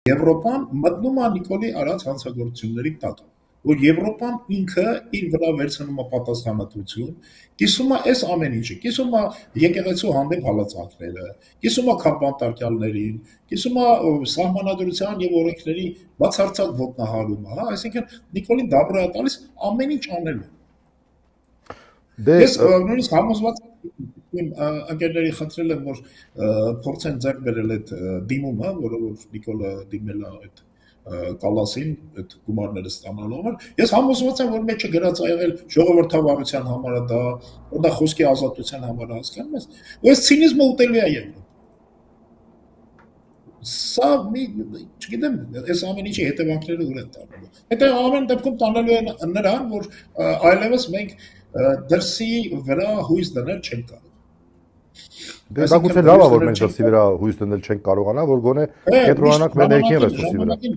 Եվրոպան մտնում է Նիկոլի արած հանցագործությունների տակ, որ Եվրոպան ինքը իր վրա վերցնում է պատասխանատվություն, կիսում է այս ամեն ինչը, կիսում է եկեղեցու հանդեպ հալածանքները, կիսում է քաղբանտարկյալներին, կիսում է սահմանադրության եւ օրենքների բացարձակ ոտնահարումը, հա, այսինքն Նիկոլին դաբրա է տալիս ամեն ինչ անելու։ Ես նույնիսկ համոզված իմ ընկերների խնդրել եմ, որ փորձեն ձեռք բերել այդ դիմումը, որը որ Նիկոլը դիմել է այդ Կալասին այդ գումարները ստանալու համար, ես համոզված եմ, որ մեջը գրած ա եղել ժողովրդավարության համար դա, որ դա խոսքի ազատության համար հասկանում ես, ու այս ցինիզմը ուտելի է եղել։ Սա մի, չգիտեմ, այս ամեն ինչի հետևանքները ուր են տանելու։ Հետո ամեն դեպքում տանելու են նրան, որ այլևս մենք դրսի վրա հույս դնել չենք կարող։ Դե դա գուցե լավ է, որ մենք դրսի վրա հույս դնել չենք կարողանա, որ գոնե կենտրոնանանք մեր ներքին ռեսուրսի վրա։